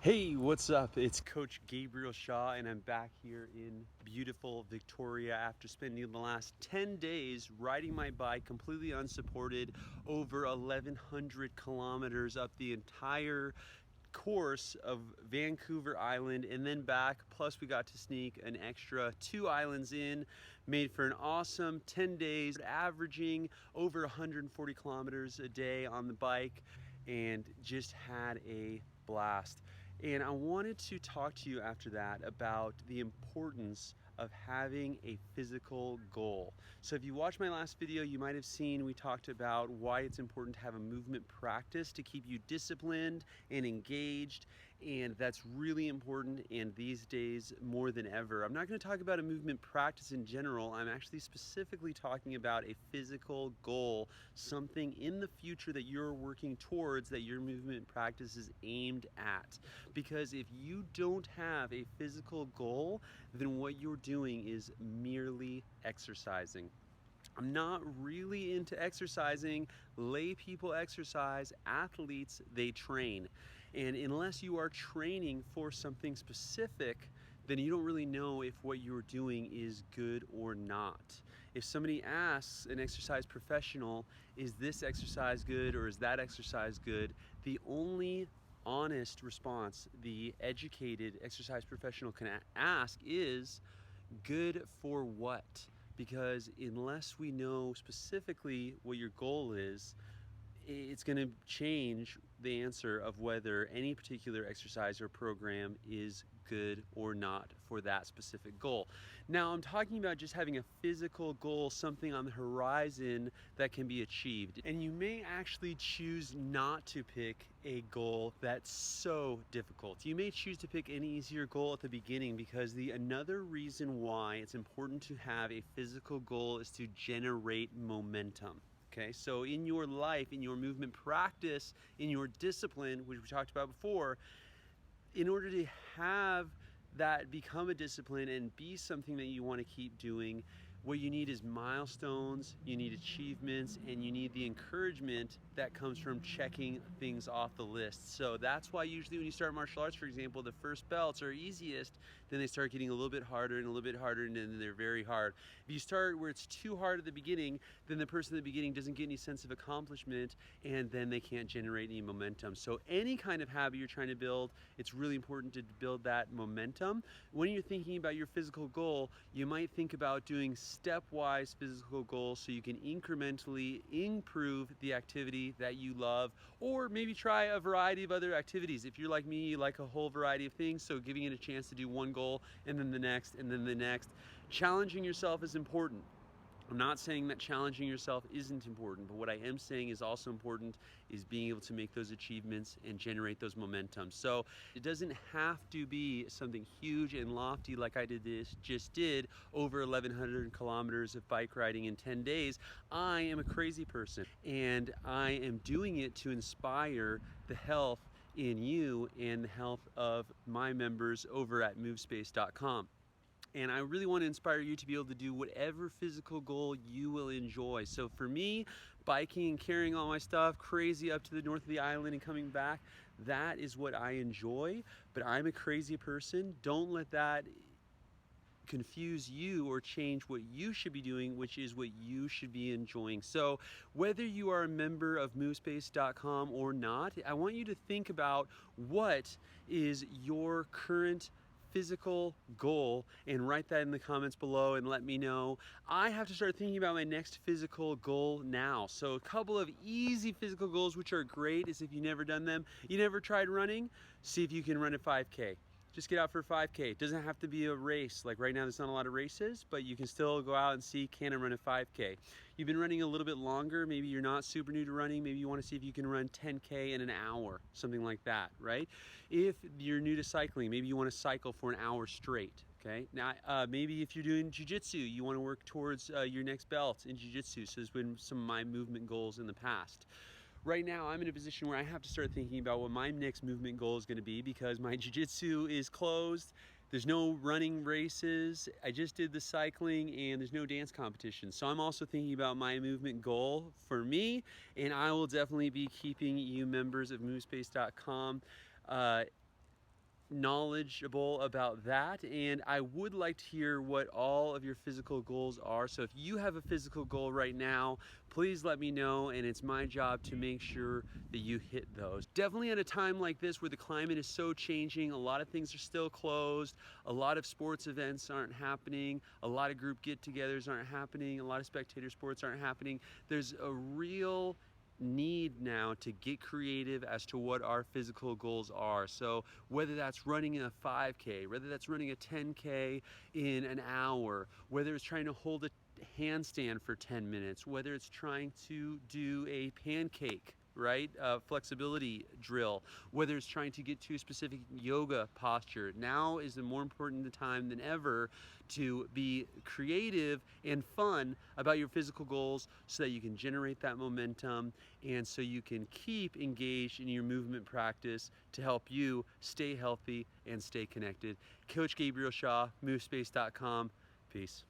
Hey, what's up? It's Coach Gabriel Shaw, and I'm back here in beautiful Victoria after spending the last 10 days riding my bike completely unsupported over 1,100 kilometers up the entire course of Vancouver Island and then back. Plus, we got to sneak an extra 2 islands in, made for an awesome 10 days, averaging over 140 kilometers a day on the bike, and just had a blast. And I wanted to talk to you after that about the importance of having a physical goal. So if you watched my last video, you might have seen we talked about why it's important to have a movement practice to keep you disciplined and engaged, and that's really important in these days more than ever. I'm not going to talk about a movement practice in general. I'm actually specifically talking about a physical goal, something in the future that you're working towards that your movement practice is aimed at. Because if you don't have a physical goal, then what you're doing is merely exercising. I'm not really into exercising. Lay people exercise, athletes, they train. And unless you are training for something specific, then you don't really know if what you're doing is good or not. If somebody asks an exercise professional, is this exercise good or is that exercise good? The only honest response the educated exercise professional can ask is, good for what? Because unless we know specifically what your goal is, it's going to change the answer of whether any particular exercise or program is good or not for that specific goal. Now, I'm talking about just having a physical goal, something on the horizon that can be achieved. And you may actually choose not to pick a goal that's so difficult. You may choose to pick an easier goal at the beginning, because another reason why it's important to have a physical goal is to generate momentum. Okay, so in your life, in your movement practice, in your discipline, which we talked about before, in order to have that become a discipline and be something that you want to keep doing, what you need is milestones, you need achievements, and you need the encouragement that comes from checking things off the list. So that's why usually when you start martial arts, for example, the first belts are easiest, then they start getting a little bit harder and a little bit harder, and then they're very hard. If you start where it's too hard at the beginning, then the person at the beginning doesn't get any sense of accomplishment, and then they can't generate any momentum. So any kind of habit you're trying to build, it's really important to build that momentum. When you're thinking about your physical goal, you might think about doing stepwise physical goals so you can incrementally improve the activity that you love, or maybe try a variety of other activities. If you're like me, you like a whole variety of things, so giving it a chance to do one goal and then the next and then the next. Challenging yourself is important. I'm not saying that challenging yourself isn't important, but what I am saying is also important is being able to make those achievements and generate those momentum. So it doesn't have to be something huge and lofty like I just did over 1,100 kilometers of bike riding in 10 days. I am a crazy person, and I am doing it to inspire the health in you and the health of my members over at movespace.com. And I really want to inspire you to be able to do whatever physical goal you will enjoy. So for me, biking and carrying all my stuff crazy up to the north of the island and coming back, that is what I enjoy. But I'm a crazy person. Don't let that confuse you or change what you should be doing, which is what you should be enjoying. So whether you are a member of movespace.com or not, I want you to think about what is your current physical goal and write that in the comments below and let me know. I have to start thinking about my next physical goal now. So a couple of easy physical goals which are great is, if you've never done them, you never tried running, see if you can run a 5K. Just get out for a 5K. It doesn't have to be a race. Like right now, there's not a lot of races, but you can still go out and see, can I run a 5K? You've been running a little bit longer. Maybe you're not super new to running. Maybe you want to see if you can run 10K in an hour, something like that, right? If you're new to cycling, maybe you want to cycle for an hour straight. Okay. Now, maybe if you're doing jiu-jitsu, you want to work towards your next belt in jiu-jitsu. So there's been some of my movement goals in the past. Right now, I'm in a position where I have to start thinking about what my next movement goal is going to be, because my jiu-jitsu is closed. There's no running races. I just did the cycling, and there's no dance competition. So I'm also thinking about my movement goal for me, and I will definitely be keeping you members of MoveSpace.com knowledgeable about that, and I would like to hear what all of your physical goals are. So if you have a physical goal right now, please let me know, and it's my job to make sure that you hit those. Definitely at a time like this where the climate is so changing, a lot of things are still closed, a lot of sports events aren't happening, a lot of group get-togethers aren't happening, a lot of spectator sports aren't happening. There's a real need now to get creative as to what our physical goals are. So whether that's running a 5K, whether that's running a 10K in an hour, whether it's trying to hold a handstand for 10 minutes, whether it's trying to do a pancake, right? Flexibility drill, whether it's trying to get to a specific yoga posture. Now is the more important time than ever to be creative and fun about your physical goals so that you can generate that momentum and so you can keep engaged in your movement practice to help you stay healthy and stay connected. Coach Gabriel Shaw, movespace.com. Peace.